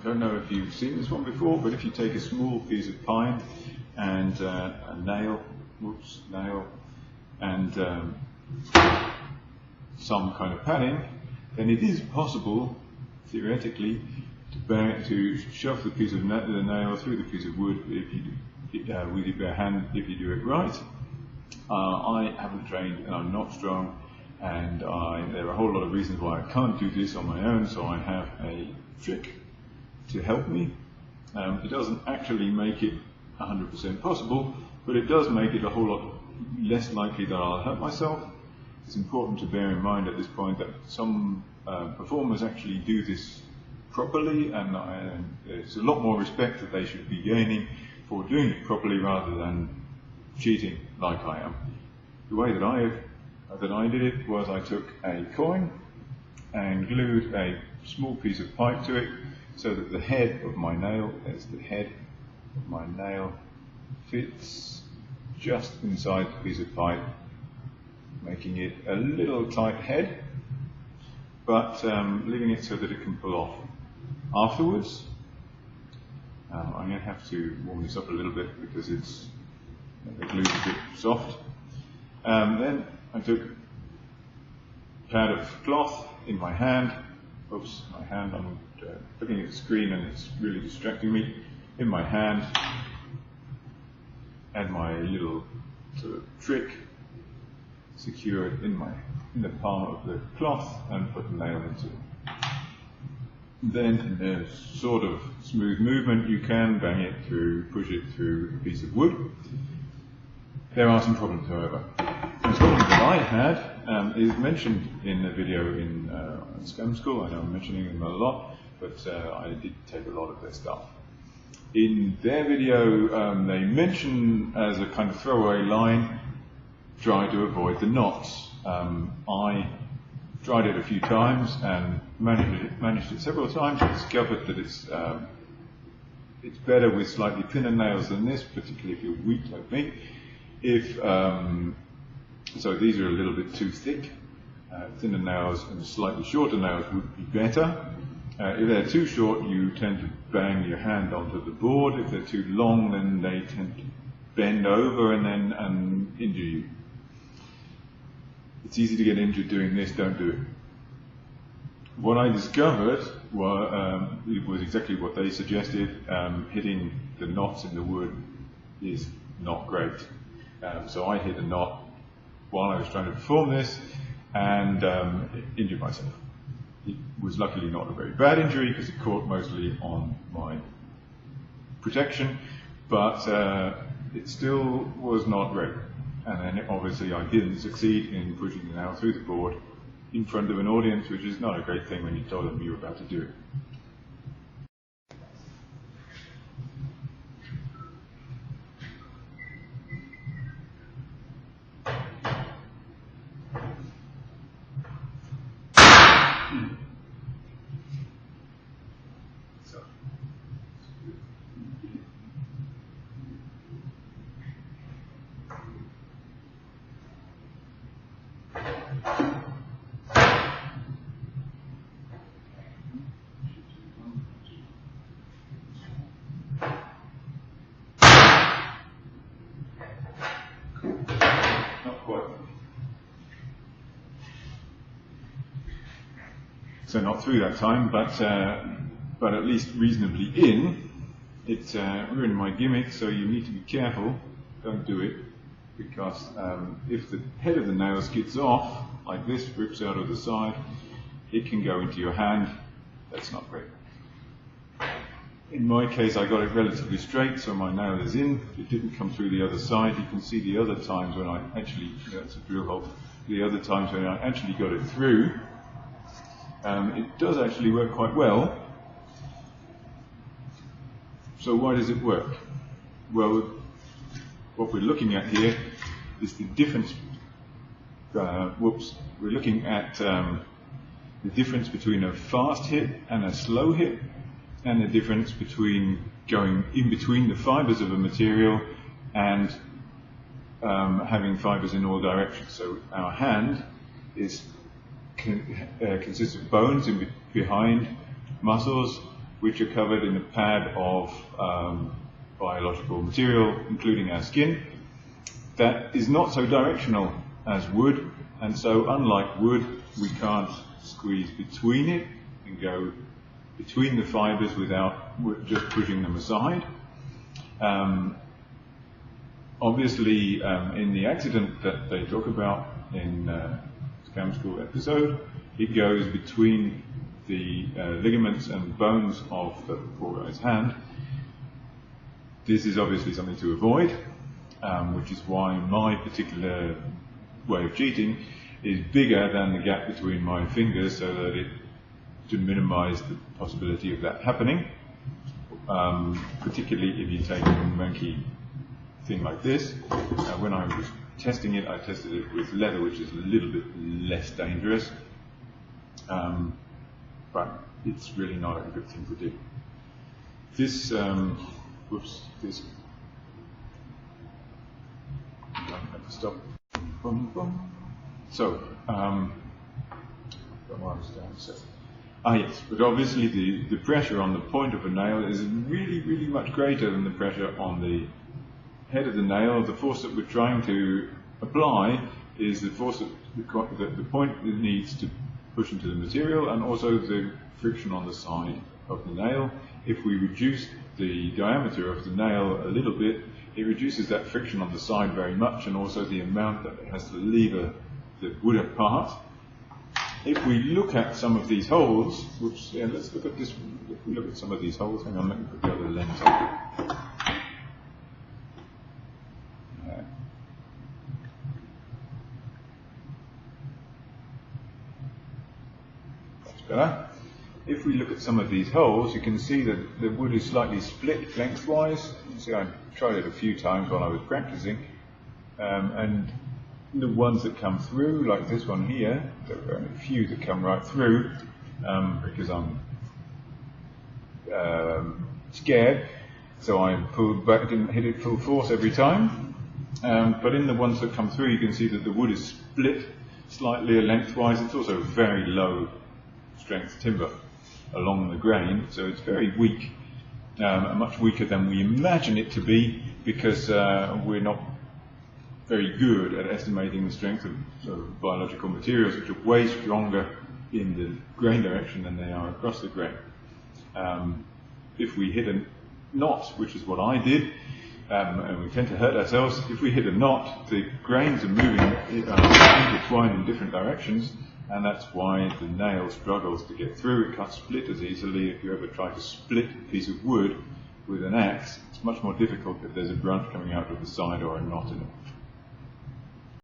I don't know if you've seen this one before, but if you take a small piece of pine and a nail, and some kind of padding, then it is possible, theoretically, to shove the piece of the nail through the piece of wood if you do, with your bare hand, if you do it right. I haven't trained and I'm not strong, and there are a whole lot of reasons why I can't do this on my own, so I have a trick to help me. It doesn't actually make it 100% possible, but it does make it a whole lot less likely that I'll hurt myself. It's important to bear in mind at this point that some performers actually do this properly, and there's a lot more respect that they should be gaining for doing it properly rather than cheating like I am. The way that I did it was I took a coin and glued a small piece of pipe to it so that the head of my nail, there's the head of my nail, fits just inside the piece of pipe, making it a little tight head, but leaving it so that it can pull off. Afterwards, I'm going to have to warm this up a little bit because the glue's a bit soft. Then I took a pad of cloth in my hand. Oops, my hand, I'm looking at the screen and it's really distracting me. In my hand, and my little sort of trick secured in the palm of the cloth, and put the nail into it. Then in a sort of smooth movement you can bang it through, push it through a piece of wood. There are some problems, however. The problem that I had is mentioned in a video in SCAM School. I know I'm mentioning them a lot, but I did take a lot of their stuff. In their video, they mention as a kind of throwaway line, try to avoid the knots. I tried it a few times and managed it several times. I discovered that it's better with slightly thinner nails than this, particularly if you're weak like me. So these are a little bit too thick. Thinner nails and slightly shorter nails would be better. If they're too short, you tend to bang your hand onto the board. If they're too long, then they tend to bend over and injure you. It's easy to get injured doing this, don't do it. What I discovered was exactly what they suggested. Hitting the knots in the wood is not great. So I hit a knot while I was trying to perform this and injured myself. It was luckily not a very bad injury because it caught mostly on my protection, but it still was not great. And then obviously I didn't succeed in pushing the nail through the board in front of an audience, which is not a great thing when you told them you were about to do it. So not through that time, but at least reasonably in. It ruined my gimmick, so you need to be careful. Don't do it, because if the head of the nail skids off, like this, rips out of the side, it can go into your hand. That's not great. In my case, I got it relatively straight, so my nail is in. It didn't come through the other side. You can see the other times when I actually, that's a drill hole, the other times when I actually got it through. It does actually work quite well. So why does it work? Well, what we're looking at here is the difference. We're looking at the difference between a fast hit and a slow hit, and the difference between going in between the fibers of a material and having fibers in all directions. So our hand consists of bones behind, muscles, which are covered in a pad of biological material, including our skin, that is not so directional as wood, and so unlike wood, we can't squeeze between it and go between the fibers without just pushing them aside. Obviously, in the accident that they talk about in the Scam School episode, it goes between the ligaments and bones of the poor guy's hand. This is obviously something to avoid, which is why my particular way of cheating is bigger than the gap between my fingers, so that to minimize the possibility of that happening, particularly if you take a monkey thing like this. When I was testing it, I tested it with leather, which is a little bit less dangerous, but it's really not a good thing to do. This, this, I don't have to stop. Boom, boom. So, yes, but obviously the pressure on the point of a nail is really, really much greater than the pressure on the head of the nail. The force that we're trying to apply is the force that the point needs to push into the material, and also the friction on the side of the nail. If we reduce the diameter of the nail a little bit, it reduces that friction on the side very much, and also the amount that it has to lever the wood apart. If we look at some of these holes, let's look at this. If we look at some of these holes, hang on, let me put the other lens on. That's better. If we look at some of these holes, you can see that the wood is slightly split lengthwise. You see, I tried it a few times while I was practicing, and the ones that come through, like this one here, there are only a few that come right through, because I'm scared, so I pulled back, didn't hit it full force every time. But in the ones that come through, you can see that the wood is split slightly lengthwise. It's also very low strength timber along the grain, so it's very weak, much weaker than we imagine it to be, because we're not very good at estimating the strength of sort of biological materials, which are way stronger in the grain direction than they are across the grain. If we hit a knot, which is what I did, and we tend to hurt ourselves, if we hit a knot, the grains are moving intertwined in different directions, and that's why the nail struggles to get through. It can't split as easily. If you ever try to split a piece of wood with an axe, it's much more difficult if there's a branch coming out of the side or a knot in it.